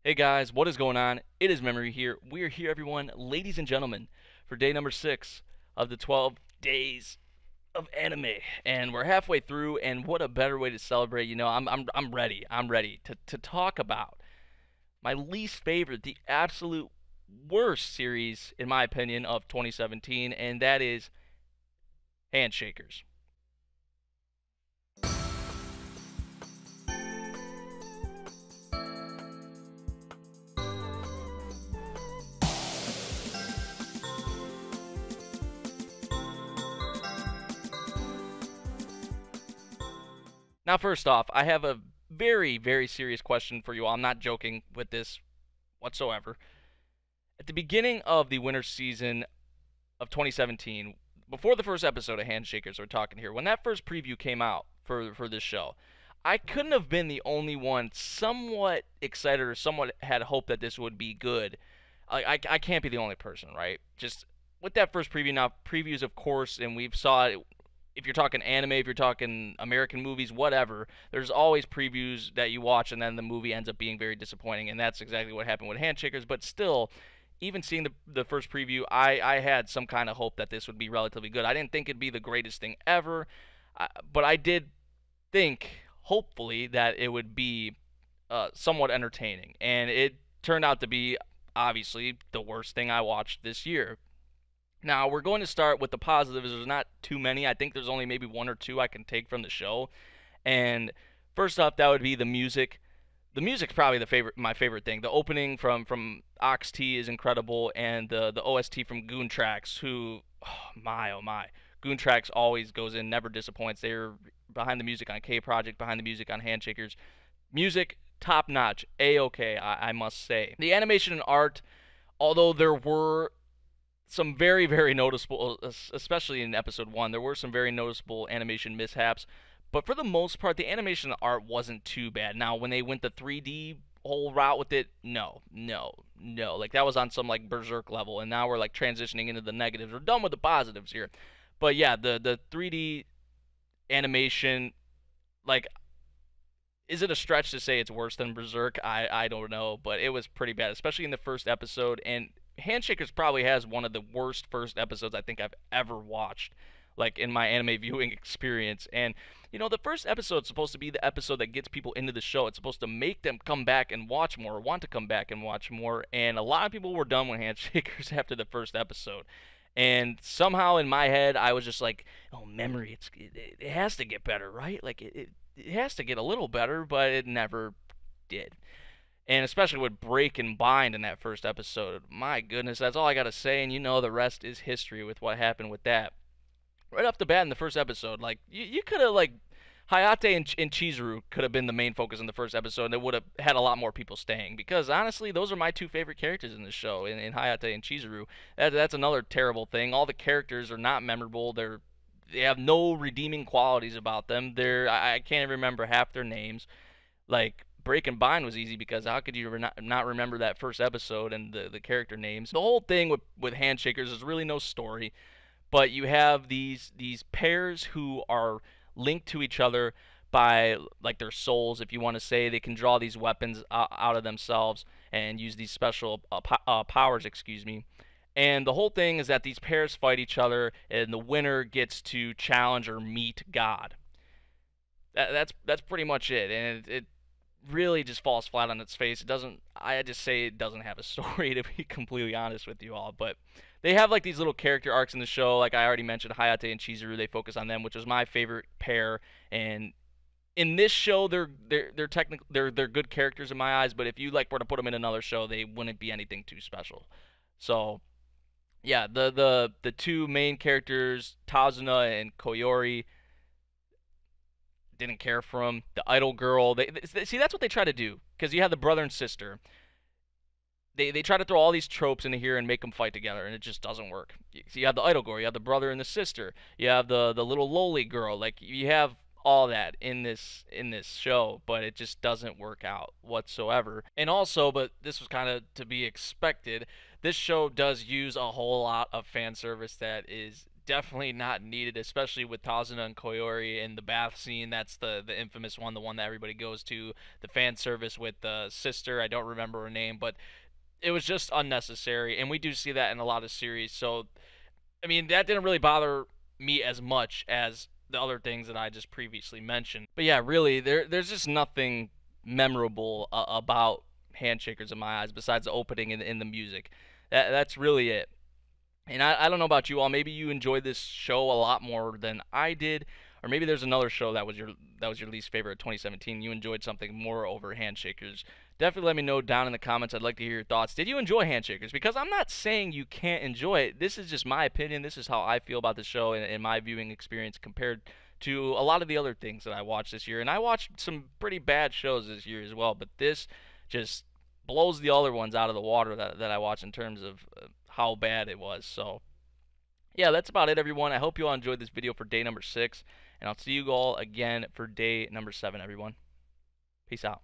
Hey guys, what is going on? It is Memory here. We are here, everyone, ladies and gentlemen, for day number 6 of the 12 days of anime, and we're halfway through. And what a better way to celebrate! I'm ready. I'm ready to talk about my least favorite, the absolute worst series, in my opinion, of 2017, and that is Handshakers. Now, first off, I have a very, very serious question for you all. I'm not joking with this whatsoever. At the beginning of the winter season of 2017, before the first episode of Handshakers we're talking here, when that first preview came out for this show, I couldn't have been the only one somewhat excited or somewhat had hope that this would be good. I can't be the only person, right? Just with that first preview. Now, previews, of course, and we've saw it. If you're talking anime, if you're talking American movies, whatever, there's always previews that you watch and then the movie ends up being very disappointing, and that's exactly what happened with Handshakers. But still, even seeing the first preview, I had some kind of hope that this would be relatively good. I didn't think it'd be the greatest thing ever, but I did think, hopefully, that it would be somewhat entertaining. And it turned out to be, obviously, the worst thing I watched this year. Now, we're going to start with the positives. There's not too many. I think there's only maybe one or two I can take from the show. And first off, that would be the music. The music's probably my favorite thing. The opening from Ox T is incredible, and the OST from Goontracks, who, oh my, Goontracks always goes in, never disappoints. They're behind the music on K Project, behind the music on Handshakers. Music top notch, a-okay, I must say. The animation and art, although there were some very, very noticeable, especially in episode one, there were some very noticeable animation mishaps. But for the most part, the animation and art wasn't too bad. Now, when they went the 3D whole route with it, no, no, no. Like, that was on some, like, Berserk level, and now we're, like, transitioning into the negatives. We're done with the positives here. But, yeah, the 3D animation, like, is it a stretch to say it's worse than Berserk? I don't know, but it was pretty bad, especially in the first episode. And Handshakers probably has one of the worst first episodes I think I've ever watched, like in my anime viewing experience. And the first episode's supposed to be the episode that gets people into the show. It's supposed to make them come back and watch more, or want to come back and watch more. And a lot of people were done with Handshakers after the first episode. And somehow in my head, I was just like, "Oh, memory, it has to get better, right? Like it has to get a little better," but it never did. And especially with Break and Bind in that first episode. My goodness, that's all I gotta say, and the rest is history with what happened with that. Right off the bat in the first episode, like, you could have, like, Hayate and Chizuru could have been the main focus in the first episode, and it would have had a lot more people staying. Because, honestly, those are my two favorite characters in the show, in Hayate and Chizuru. That's another terrible thing. All the characters are not memorable. They have no redeeming qualities about them. I can't even remember half their names. Like, Break and Bind was easy because how could you not remember that first episode and the character names? The whole thing with Handshakers is really no story, but you have these pairs who are linked to each other by, like, their souls, if you want to say. They can draw these weapons out of themselves and use these special powers, excuse me. And the whole thing is that these pairs fight each other, and the winner gets to challenge or meet God. That's pretty much it, and it really just falls flat on its face. It doesn't. I just say it doesn't have a story, to be completely honest with you all. But they have, like, these little character arcs in the show. Like I already mentioned, Hayate and Chizuru. They focus on them, which is my favorite pair. And in this show, they're good characters in my eyes. But if you, like, were to put them in another show, they wouldn't be anything too special. So yeah, the two main characters, Tazuna and Koyori, didn't care for him. The idol girl, see, that's what they try to do, because you have the brother and sister. They try to throw all these tropes into here and make them fight together, and it just doesn't work. So you have the idol girl, you have the brother and the sister, you have the little lowly girl. Like, you have all that in this show, but it just doesn't work out whatsoever. And also, but this was kind of to be expected, this show does use a whole lot of fan service that is definitely not needed, especially with Tazuna and Koyori in the bath scene. That's the infamous one, the one that everybody goes to. The fan service with the sister, I don't remember her name, but it was just unnecessary, and we do see that in a lot of series. So, I mean, that didn't really bother me as much as the other things that I just previously mentioned. But yeah, really, there's just nothing memorable about Handshakers in my eyes besides the opening and the music. That's really it. And I don't know about you all. Maybe you enjoyed this show a lot more than I did, or maybe there's another show that was your least favorite of 2017. You enjoyed something more over Handshakers. Definitely let me know down in the comments. I'd like to hear your thoughts. Did you enjoy Handshakers? Because I'm not saying you can't enjoy it. This is just my opinion. This is how I feel about the show and my viewing experience compared to a lot of the other things that I watched this year. And I watched some pretty bad shows this year as well, but this just blows the other ones out of the water that I watched in terms of how bad it was. So, yeah, that's about it, everyone. I hope you all enjoyed this video for day number 6, and I'll see you all again for day number 7, everyone. Peace out.